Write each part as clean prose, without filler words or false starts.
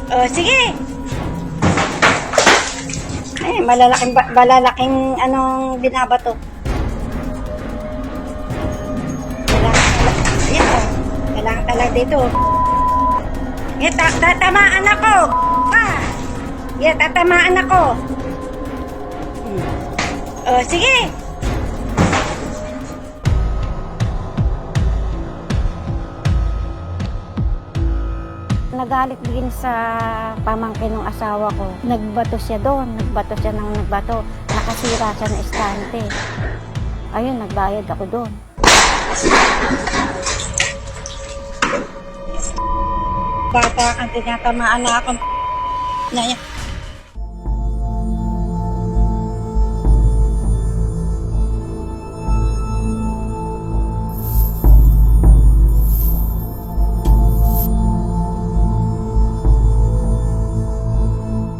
Oh, sige. Ay, malalaking anong binabato. Ayan, oh. Kailangan talaga dito. Yan, tatamaan ako. Yan, tatamaan ako. Oh, sige. Nagalit din sa pamangkin ng asawa ko. Nagbato siya doon. Nagbato siya ng nagbato. Nakasira siya ng estante. Ayun, nagbayad ako doon. Bata kang tinatamaan na ako. Naya.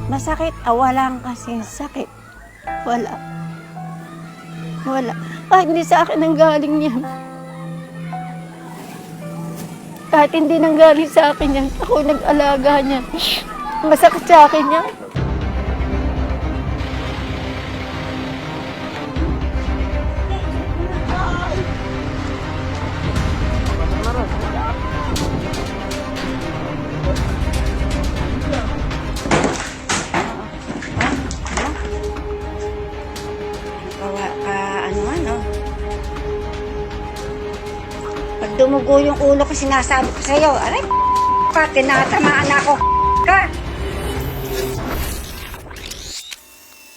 Masakit? Walang kasing sakit. Wala. Hindi sa akin ang galing yan. Kahit hindi nanggaling sa akin yan, ako nag-alaga niya. Masakit sa akin yan. Pag dumugo yung ulo ko, sinasabi ko sa'yo, aray, tinatamaan ako. Ka,